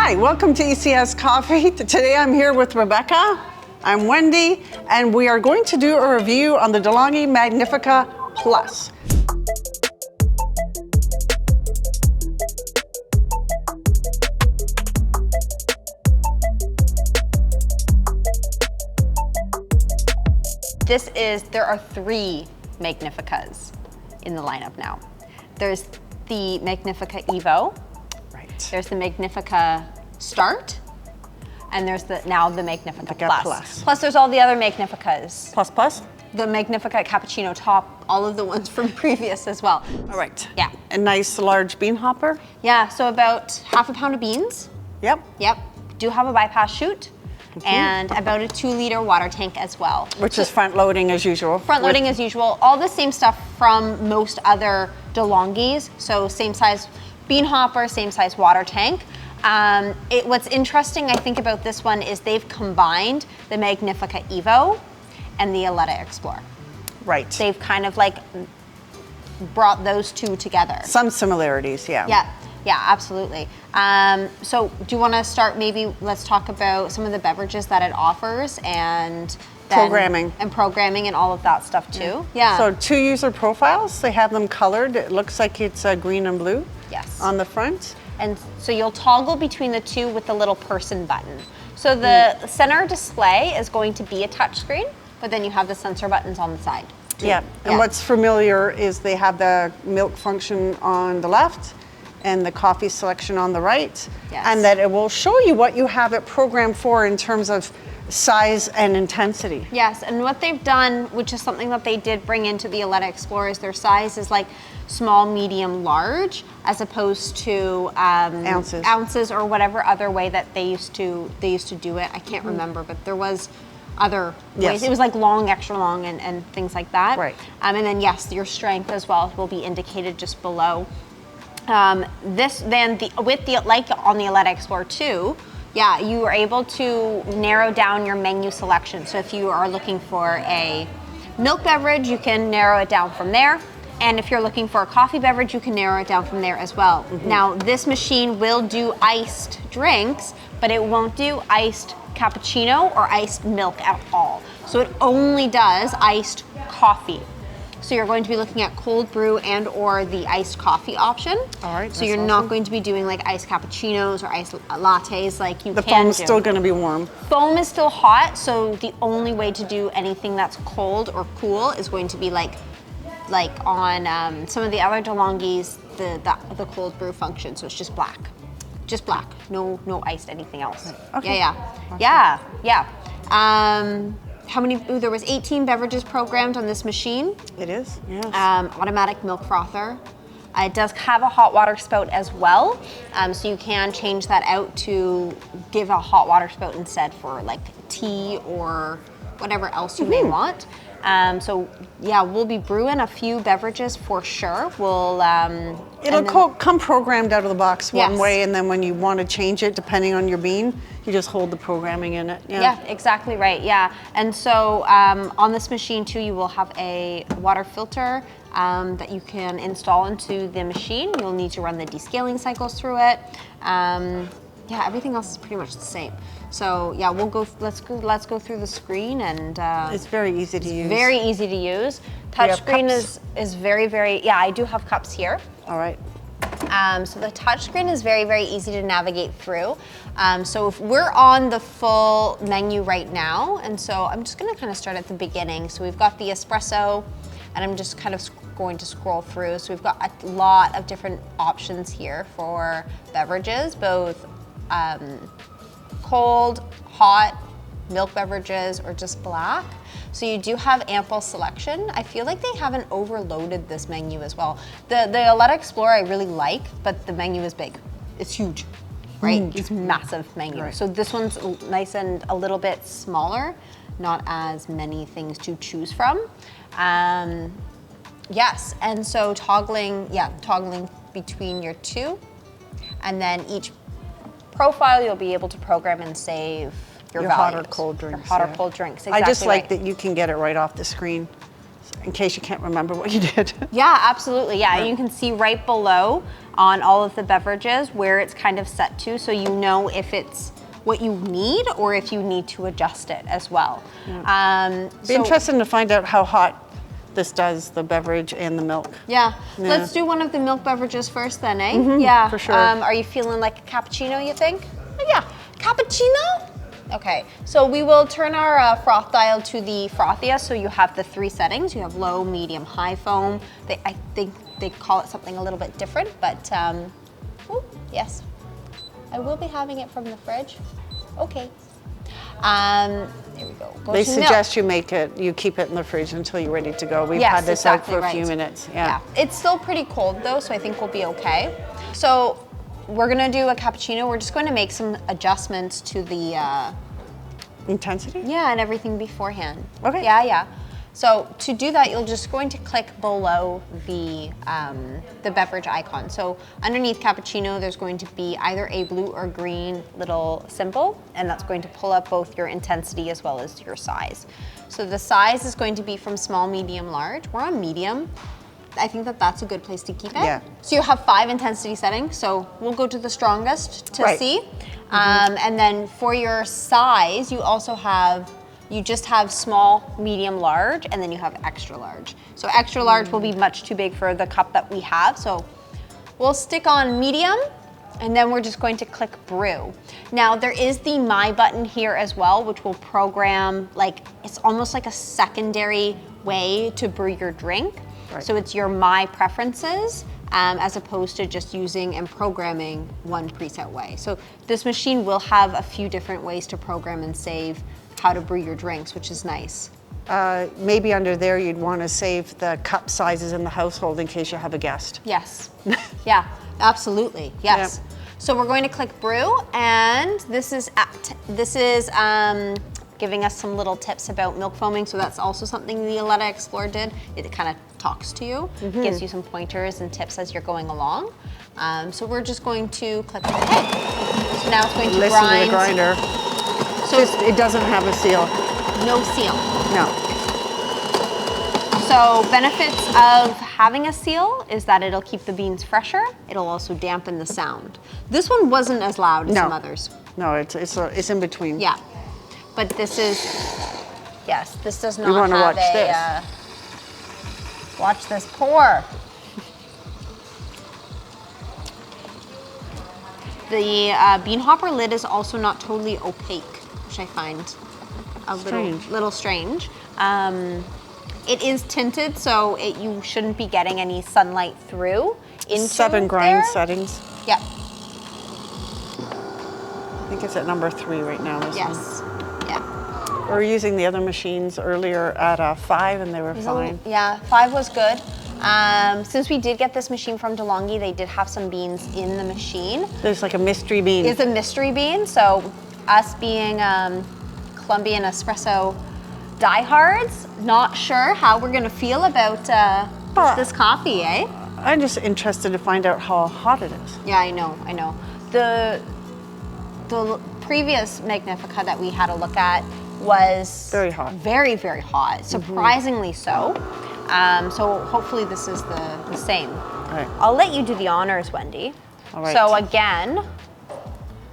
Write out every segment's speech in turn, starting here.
Hi, welcome to ECS Coffee. Today I'm here with Rebecca, I'm Wendy, and we are going to do a review on the DeLonghi Magnifica Plus. There are three Magnificas in the lineup now. There's the Magnifica Evo, Right. there's the Magnifica Start, and there's now the Magnifica Plus. Plus there's all the other Magnificas. Plus? The Magnifica Cappuccino Top, all of the ones from previous as well. All right. Yeah. A nice large bean hopper. Yeah, so about half a pound of beans. Yep. Yep. Do have a bypass chute. And about a 2-liter water tank as well. Which is front loading as usual. Front loading as usual. All the same stuff from most other DeLonghis. So same size bean hopper, same size water tank. What's interesting, I think, about this one is they've combined the Magnifica Evo and the Aletta Explorer. Right. They've kind of like brought those two together. Some similarities, yeah. Yeah, absolutely. So do you want to start, maybe let's talk about some of the beverages that it offers and programming and all of that stuff too. Yeah. So 2 user profiles, they have them colored. It looks like it's green and blue. Yes. On the front. And so you'll toggle between the two with the little person button. So the center display is going to be a touch screen, but then you have the sensor buttons on the side too. Yeah, and what's familiar is they have the milk function on the left and the coffee selection on the right. Yes. And that it will show you what you have it programmed for in terms of size and intensity. Yes, and what they've done, which is something that they did bring into the Aletta Explorer, is their size is like small, medium, large, as opposed to ounces or whatever other way that they used to do it. I can't remember, but there was other ways. It was like long, extra long, and things like that. Right. And then yes, your strength as well will be indicated just below. Like on the Aletta Explorer 2, yeah, you are able to narrow down your menu selection. So if you are looking for a milk beverage, you can narrow it down from there. And if you're looking for a coffee beverage, you can narrow it down from there as well. Now, this machine will do iced drinks, but it won't do iced cappuccino or iced milk at all. So it only does iced coffee. So you're going to be looking at cold brew and or the iced coffee option. All right. So you're not going to be doing like iced cappuccinos or iced lattes like you can do. The foam's still going to be warm. Foam is still hot, so the only way to do anything that's cold or cool is going to be like on some of the other DeLonghis, the cold brew function. So it's just black. Just black. No iced anything else. Okay. Yeah. There was 18 beverages programmed on this machine. It is, yes. Automatic milk frother. It does have a hot water spout as well, so you can change that out to give a hot water spout instead for like tea or whatever else you may want. So yeah, we'll be brewing a few beverages for sure. It'll come programmed out of the box one way, and then when you want to change it, depending on your bean, you just hold the programming in it. Yeah, exactly right. Yeah, and so on this machine too, you will have a water filter that you can install into the machine. You'll need to run the descaling cycles through it. Yeah, everything else is pretty much the same. So yeah, let's go through the screen, and it's very easy to use. Very easy to use. Touchscreen is very, very, yeah, I do have cups here. All right. So the touchscreen is very, very easy to navigate through. So if we're on the full menu right now, and so I'm just gonna kind of start at the beginning. So we've got the espresso, and I'm just kind of going to scroll through. So we've got a lot of different options here for beverages, both cold, hot, milk beverages, or just black. So you do have ample selection. I feel like they haven't overloaded this menu as well. The Aletta Explorer I really like, but the menu is big. It's huge, right? It's massive menu. Right. So this one's nice and a little bit smaller, not as many things to choose from. Yes, and so toggling between your two, and then each profile you'll be able to program and save your hot or values. cold drinks. Your hot or cold drinks, exactly. I just like that you can get it right off the screen. in case you can't remember what you did. Yeah, absolutely. Yeah, and you can see right below on all of the beverages where it's kind of set to, so you know if it's what you need or if you need to adjust it as well. Be interesting to find out how hot this does, the beverage and the milk. Yeah. Let's do one of the milk beverages first then, eh? Yeah, for sure. Are you feeling like a cappuccino, you think? Yeah. Cappuccino? Okay, so we will turn our froth dial to the frothiest, so you have the 3 settings. You have low, medium, high foam. I think they call it something a little bit different, but yes. I will be having it from the fridge. Okay. There we go. They suggest you keep it in the fridge until you're ready to go. We've had this out for a few minutes. Yeah. It's still pretty cold though, so I think we'll be okay. So we're gonna do a cappuccino. We're just going to make some adjustments to the intensity? Yeah, and everything beforehand. Okay. Yeah. So to do that, you're just going to click below the beverage icon. So underneath cappuccino, there's going to be either a blue or green little symbol, and that's going to pull up both your intensity as well as your size. So the size is going to be from small, medium, large. We're on medium. I think that's a good place to keep it. Yeah. So you have 5 intensity settings. So we'll go to the strongest to see. And then for your size, you just have small, medium, large, and then you have extra large. So extra large will be much too big for the cup that we have. So we'll stick on medium, and then we're just going to click brew. Now there is the My button here as well, which will program, it's almost like a secondary way to brew your drink. Right. So it's your My preferences, as opposed to just using and programming one preset way. So this machine will have a few different ways to program and save how to brew your drinks, which is nice. Maybe under there you'd want to save the cup sizes in the household in case you have a guest. Yes. Yeah, absolutely. Yes. Yep. So we're going to click brew, and this is giving us some little tips about milk foaming. So that's also something the Aletta Explorer did. It kind of talks to you, gives you some pointers and tips as you're going along. So we're just going to click OK. So now it's going to listen to the grinder. So it doesn't have a seal. No seal. No. So benefits of having a seal is that it'll keep the beans fresher. It'll also dampen the sound. This one wasn't as loud as some others. No, it's in between. Yeah, but this is, yes, this does not you want to have watch this. Watch this pour. The bean hopper lid is also not totally opaque, which I find a little strange. It is tinted, so you shouldn't be getting any sunlight through into 7 grind settings. Yep. I think it's at number 3 right now. Yes. Yeah. We were using the other machines earlier at 5 and they were fine. Yeah, 5 was good. Since we did get this machine from DeLonghi, they did have some beans in the machine. There's like a mystery bean. It's a mystery bean, so us being Colombian espresso diehards, not sure how we're gonna feel about this coffee, eh? I'm just interested to find out how hot it is. Yeah, I know. The previous Magnifica that we had a look at was very hot. Very, very hot, surprisingly so. So hopefully this is the same. Right. I'll let you do the honors, Wendy. All right. So again,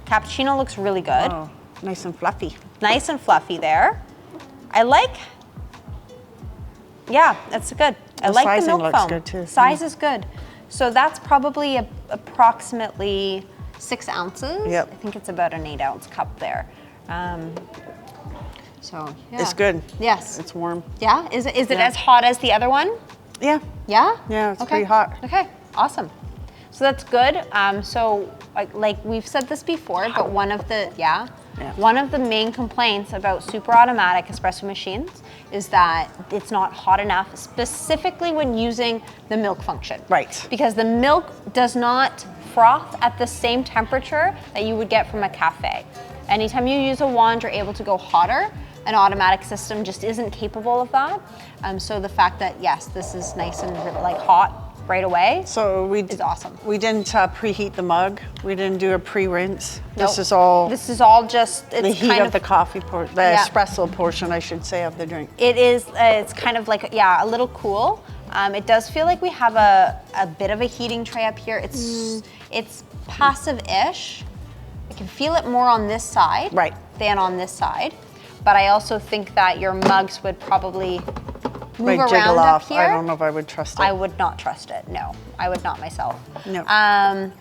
cappuccino looks really good. Oh, nice and fluffy. Nice and fluffy there. Yeah, that's good. I like the milk looks foam. good too. Size is good. So that's probably approximately 6 ounces. Yep. I think it's about an 8-ounce cup there. So yeah. It's good. Yes. It's warm. Yeah. Is it as hot as the other one? Yeah. Yeah. Yeah. It's pretty hot. Okay. Awesome. So that's good. So like we've said this before, but one of the main complaints about super automatic espresso machines is that it's not hot enough, specifically when using the milk function. Right. Because the milk does not froth at the same temperature that you would get from a cafe. Anytime you use a wand, you're able to go hotter. An automatic system just isn't capable of that. So the fact that, yes, this is nice and hot right away So is awesome. We didn't preheat the mug. We didn't do a pre-rinse. This Nope. This is all just the heat of the coffee portion, the espresso portion, I should say, of the drink. It is. It's kind of like a little cool. It does feel like we have a bit of a heating tray up here. It's passive-ish. I can feel it more on this side than on this side. But I also think that your mugs would probably move around up here. I don't know if I would trust it. I would not trust it. No, I would not myself. No.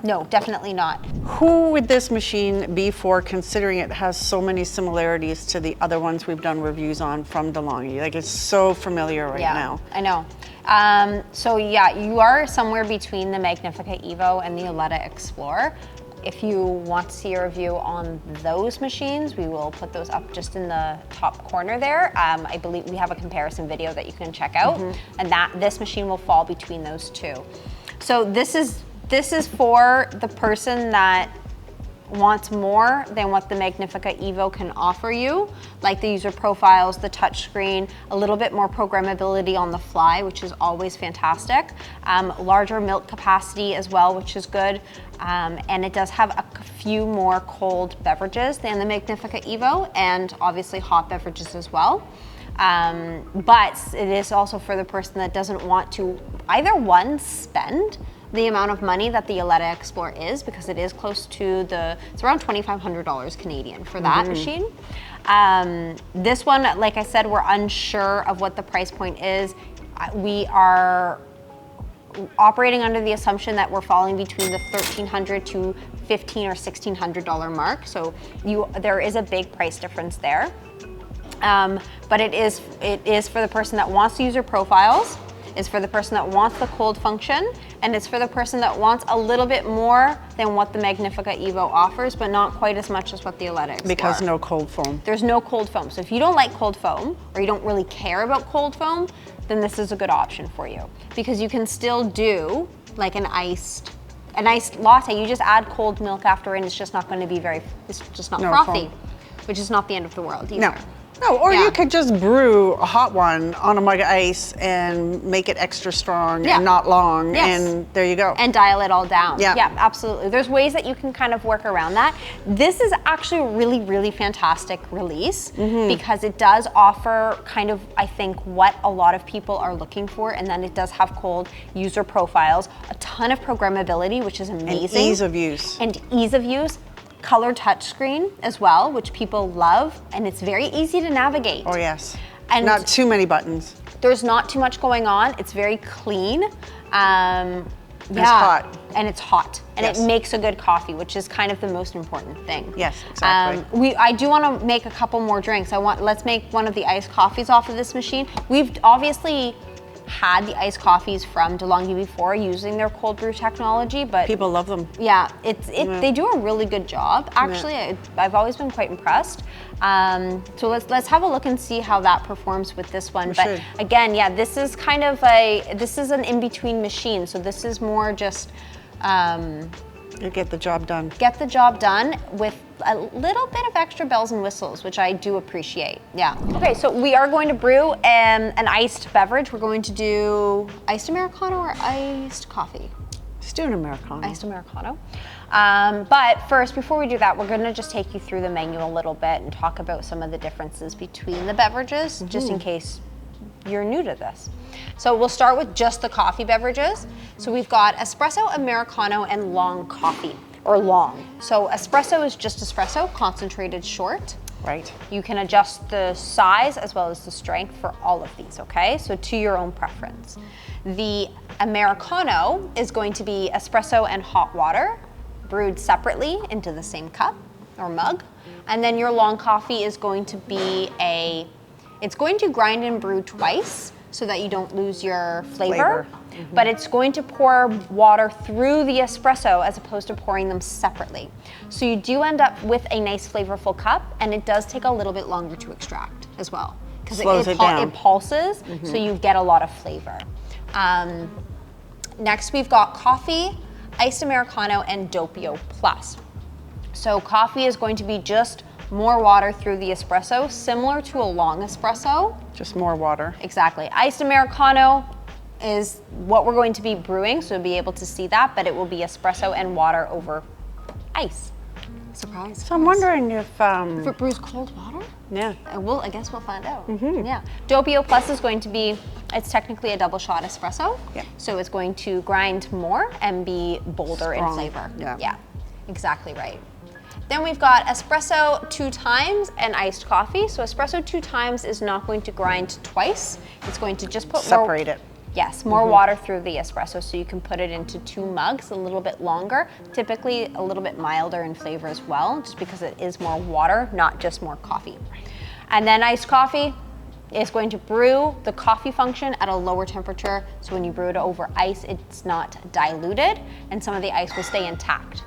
No, definitely not. Who would this machine be for, considering it has so many similarities to the other ones we've done reviews on from DeLonghi? Like, it's so familiar right now. I know. So yeah, you are somewhere between the Magnifica Evo and the Aletta Explorer. If you want to see a review on those machines, we will put those up just in the top corner there. I believe we have a comparison video that you can check out, and this machine will fall between those two. So this is for the person that wants more than what the Magnifica Evo can offer you, like the user profiles, the touchscreen, a little bit more programmability on the fly, which is always fantastic. Larger milk capacity as well, which is good. And it does have a few more cold beverages than the Magnifica Evo, and obviously hot beverages as well. But it is also for the person that doesn't want to either spend the amount of money that the Aletta Explorer is, because it is close to it's around $2,500 Canadian for that machine. This one, like I said, we're unsure of what the price point is. We are operating under the assumption that we're falling between the $1,300 to $1,500 or $1,600 mark. So there is a big price difference there. But it is for the person that wants the user profiles, is for the person that wants the cold function, and it's for the person that wants a little bit more than what the Magnifica Evo offers, but not quite as much as what the Aletta Explorer. Because no cold foam. There's no cold foam. So if you don't like cold foam, or you don't really care about cold foam, then this is a good option for you. Because you can still do like an iced latte. You just add cold milk after, and it's just not going to be it's just not frothy, which is not the end of the world either. No, or you could just brew a hot one on a mug of ice and make it extra strong and not long, and there you go. And dial it all down. Yeah, absolutely. There's ways that you can kind of work around that. This is actually a really, really fantastic release because it does offer kind of, I think, what a lot of people are looking for, and then it does have cold user profiles, a ton of programmability, which is amazing. And ease of use. And ease of use. Color touchscreen as well, which people love, and it's very easy to navigate. Oh yes, and not too many buttons. There's not too much going on. It's very clean. It's hot. And it's hot, and it makes a good coffee, which is kind of the most important thing. Yes, exactly. I do want to make a couple more drinks. Let's make one of the iced coffees off of this machine. We've obviously had the iced coffees from DeLonghi before using their cold brew technology, but people love them. Yeah, they do a really good job. Actually, I've always been quite impressed. So let's have a look and see how that performs with this one. But again, this is kind of an in-between machine. So this is more just get the job done. Get the job done with a little bit of extra bells and whistles, which I do appreciate. Yeah. Okay, so we are going to brew an iced beverage. We're going to do iced Americano or iced coffee? Let's do an Americano. Iced Americano. But first, before we do that, we're going to just take you through the menu a little bit and talk about some of the differences between the beverages, just in case you're new to this. So we'll start with just the coffee beverages. So we've got espresso, Americano, and long coffee, or long. So espresso is just espresso, concentrated short. Right. You can adjust the size as well as the strength for all of these, okay? So to your own preference. The Americano is going to be espresso and hot water, brewed separately into the same cup or mug. And then your long coffee is going to be it's going to grind and brew twice so that you don't lose your flavor. But it's going to pour water through the espresso as opposed to pouring them separately. So you do end up with a nice flavorful cup, and it does take a little bit longer to extract as well. Because it pulses, so you get a lot of flavor. Next we've got coffee, iced Americano, and Doppio Plus. So coffee is going to be just more water through the espresso, similar to a long espresso. Just more water. Exactly. Iced Americano, is what we're going to be brewing, so you'll be able to see that, but it will be espresso and water over ice. Surprise. So I'm wondering if it brews cold water? Yeah. I guess we'll find out. Yeah. Doppio Plus is going to be, it's technically a double shot espresso. Yeah. So it's going to grind more and be bolder in flavor. Yeah. Exactly right. Then we've got espresso 2 times and iced coffee. So espresso 2 times is not going to grind twice. It's going to just put separate it. Yes, more water through the espresso, so you can put it into 2 mugs a little bit longer, typically a little bit milder in flavor as well, just because it is more water, not just more coffee. And then iced coffee is going to brew the coffee function at a lower temperature, so when you brew it over ice, it's not diluted, and some of the ice will stay intact.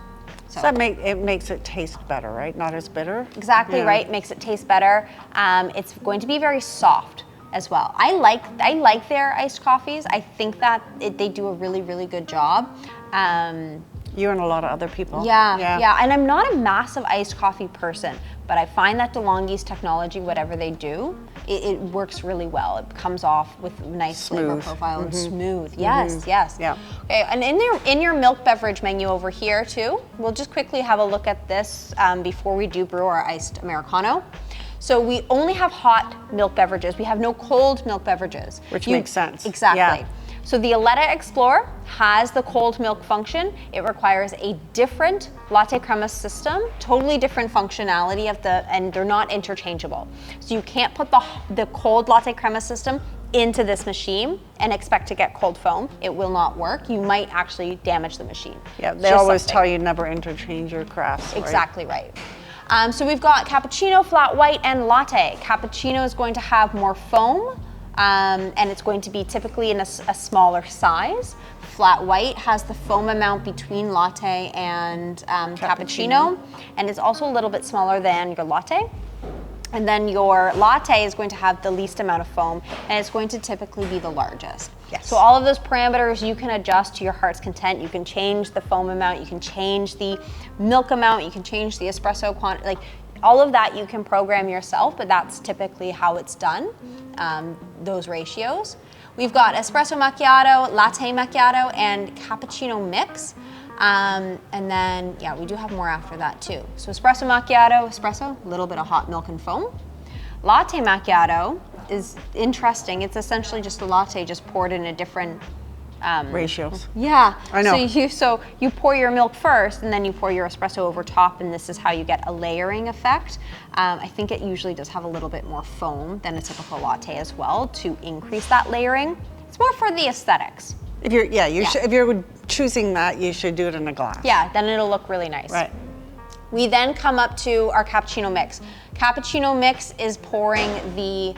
So that makes it taste better, right? Not as bitter? Exactly right, makes it taste better. It's going to be very soft as well. I like their iced coffees. I think that they do a really, really good job. You and a lot of other people. Yeah. And I'm not a massive iced coffee person, but I find that DeLonghi's technology, whatever they do, it works really well. It comes off with a nice flavor profile and smooth. Yes. Yeah. Okay, and in your milk beverage menu over here too, we'll just quickly have a look at this before we do brew our iced Americano. So we only have hot milk beverages. We have no cold milk beverages. Which makes sense. Exactly. Yeah. So the Aletta Explorer has the cold milk function. It requires a different latte crema system, totally different functionality and they're not interchangeable. So you can't put the cold latte crema system into this machine and expect to get cold foam. It will not work. You might actually damage the machine. Yeah, they always tell you never interchange your crafts. Exactly right. So we've got cappuccino, flat white, and latte. Cappuccino is going to have more foam, and it's going to be typically in a smaller size. Flat white has the foam amount between latte and cappuccino, and it's also a little bit smaller than your latte. And then your latte is going to have the least amount of foam, and it's going to typically be the largest. Yes. So all of those parameters you can adjust to your heart's content. You can change the foam amount, you can change the milk amount, you can change the espresso quantity, like all of that you can program yourself, but that's typically how it's done, those ratios. We've got espresso macchiato, latte macchiato, and cappuccino mix. And then, yeah, we do have more after that too. So espresso macchiato, espresso, a little bit of hot milk and foam. Latte macchiato is interesting. It's essentially just a latte just poured in a different ratios. Yeah, I know. So you pour your milk first, and then you pour your espresso over top, and this is how you get a layering effect. I think it usually does have a little bit more foam than a typical latte as well to increase that layering. It's more for the aesthetics. If you're choosing that, you should do it in a glass. Yeah, then it'll look really nice. Right. We then come up to our cappuccino mix. Cappuccino mix is pouring the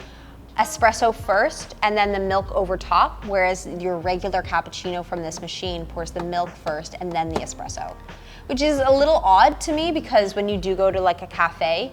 espresso first and then the milk over top, whereas your regular cappuccino from this machine pours the milk first and then the espresso, which is a little odd to me because when you do go to like a cafe,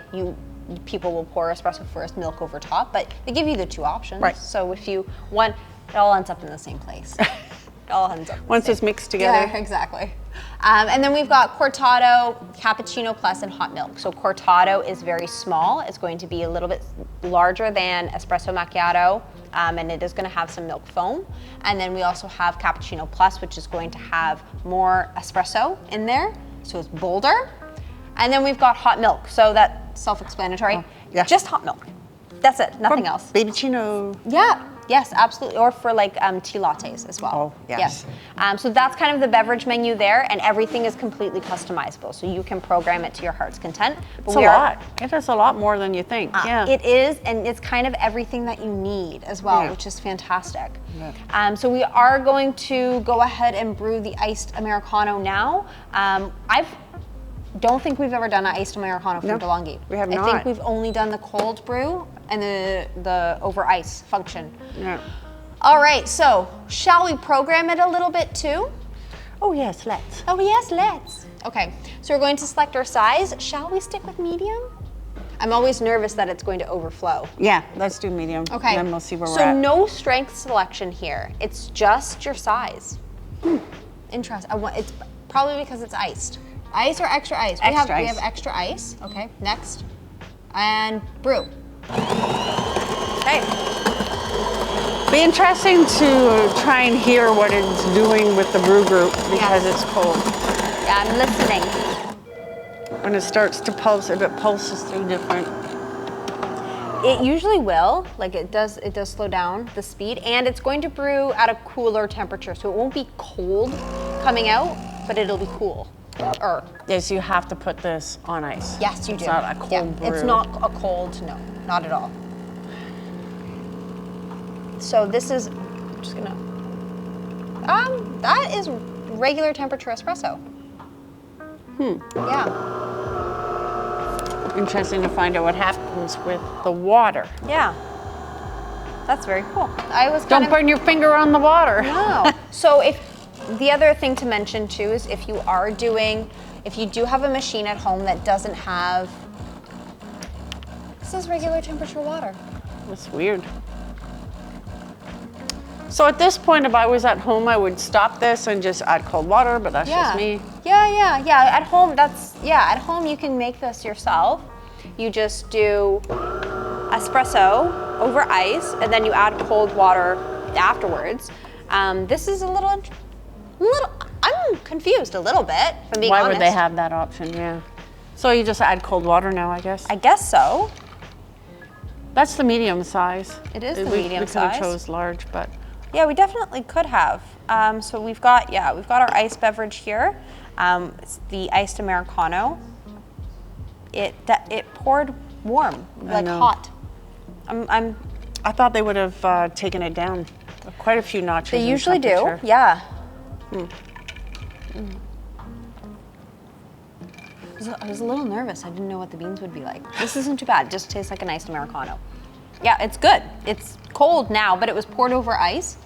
people will pour espresso first, milk over top, but they give you the 2 options. Right. So if you want, it all ends up in the same place. It all ends up Once it's mixed together. Yeah, exactly. And then we've got cortado, cappuccino plus, and hot milk. So cortado is very small. It's going to be a little bit larger than espresso macchiato, and it is going to have some milk foam. And then we also have cappuccino plus, which is going to have more espresso in there, so it's bolder. And then we've got hot milk. So that's self-explanatory. Yeah. Just hot milk. That's it. Nothing else. Babychino. Yeah. Yes, absolutely. Or for like tea lattes as well. Oh, yes. So that's kind of the beverage menu there, and everything is completely customizable. So you can program it to your heart's content. But It's a lot. It is a lot more than you think. Yeah. It is, and it's kind of everything that you need as well, Yeah. which is fantastic. Yeah. So we are going to go ahead and brew the iced Americano now. Don't think we've ever done an iced Americano from DeLonghi. We have I not. think we've only done the cold brew and the over ice function. Yeah. All right, so shall we program it a little bit too? Oh yes, let's. Oh yes, let's. Okay, so we're going to select our size. Shall we stick with medium? I'm always nervous that it's going to overflow. Yeah, let's do medium. Okay. And then we'll see where we're So at. no strength selection here. It's just your size. Interesting. It's probably because it's iced. Ice or extra ice? We have extra ice. Okay, next. And brew. Okay. Be interesting to try and hear what it's doing with the brew group because it's cold. Yeah, I'm listening. When it starts to pulse, if it pulses through different. It usually will, like it does slow down the speed, and it's going to brew at a cooler temperature, so it won't be cold coming out, but it'll be cool. Yes, you have to put this on ice. Yes, you do. It's not a cold brew. It's not a cold, no, not at all. So this is, I'm just gonna, that is regular temperature espresso. Yeah. Interesting to find out what happens with the water. Yeah. That's very cool. I was Don't burn your finger on the water. No. So if the other thing to mention too is if you do have a machine at home that doesn't have, this is regular temperature water. That's weird. So at this point, if I was at home, I would stop this and just add cold water, but that's just me. Yeah. At home, at home you can make this yourself. You just do espresso over ice, and then you add cold water afterwards. This is a little, I'm confused a little bit, if I'm being honest. Why would they have that option? Yeah. So you just add cold water now, I guess? I guess so. That's the medium size. It is the medium size. We could have chose large, but. Yeah, we definitely could have. So we've got our iced beverage here. It's the iced Americano. It poured warm, like hot. I thought they would have taken it down quite a few notches. They usually do, yeah. I was a little nervous. I didn't know what the beans would be like. This isn't too bad. It just tastes like an iced Americano. Yeah, it's good. It's cold now, but it was poured over ice.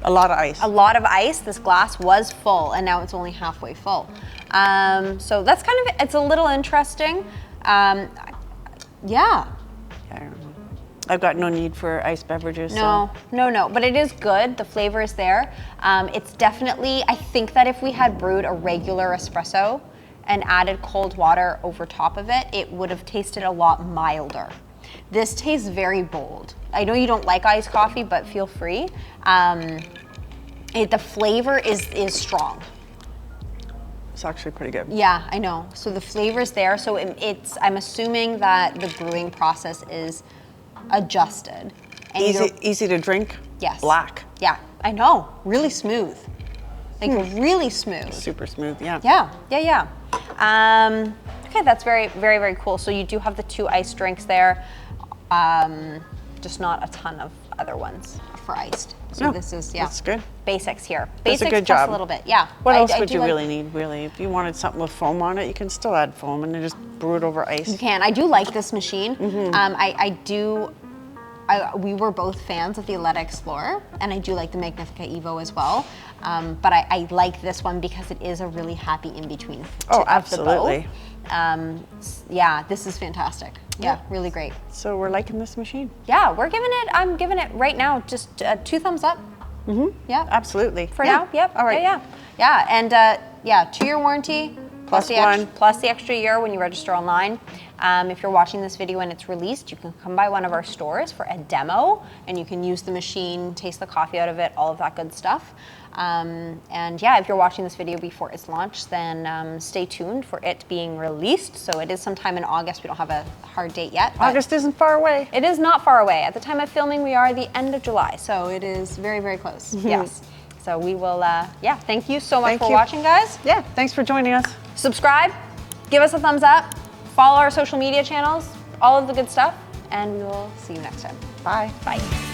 A lot of ice. A lot of ice. This glass was full, and now it's only halfway full. So that's kind of, it's a little interesting. Yeah. I've got no need for iced beverages. No, but it is good. The flavor is there. It's definitely, I think that if we had brewed a regular espresso and added cold water over top of it, it would have tasted a lot milder. This tastes very bold. I know you don't like iced coffee, but feel free. The flavor is strong. It's actually pretty good. Yeah, I know. So the flavor's there. So I'm assuming that the brewing process is adjusted. And easy to drink? Yes. Black. Yeah, I know. Really smooth. Like really smooth. Super smooth, yeah. Yeah. Okay, that's very, very, very cool. So you do have the 2 iced drinks there. Just not a ton of other ones for iced. So this is, that's good. Basics here. That's Basics a good plus job. a little bit, yeah. What else would you really need, really? If you wanted something with foam on it, you can still add foam and then just brew it over ice. You can. I do like this machine. We were both fans of the Aletta Explorer, and I do like the Magnifica Evo as well. But I like this one because it is a really happy in-between. Oh, absolutely. Yeah, this is fantastic. Yeah, really great. So we're liking this machine. Yeah, I'm giving it right now just 2 thumbs up. Yeah. Absolutely. For now, yep. All right. Yeah, and 2-year warranty. Plus the extra year when you register online. If you're watching this video and it's released, you can come by one of our stores for a demo, and you can use the machine, taste the coffee out of it, all of that good stuff. And yeah, if you're watching this video before it's launched, then stay tuned for it being released. So it is sometime in August. We don't have a hard date yet. August isn't far away. It is not far away. At the time of filming, we are the end of July. So it is very, very close. Yes. So we will, thank you so much for watching, guys. Yeah, thanks for joining us. Subscribe, give us a thumbs up, follow our social media channels, all of the good stuff, and we will see you next time. Bye. Bye.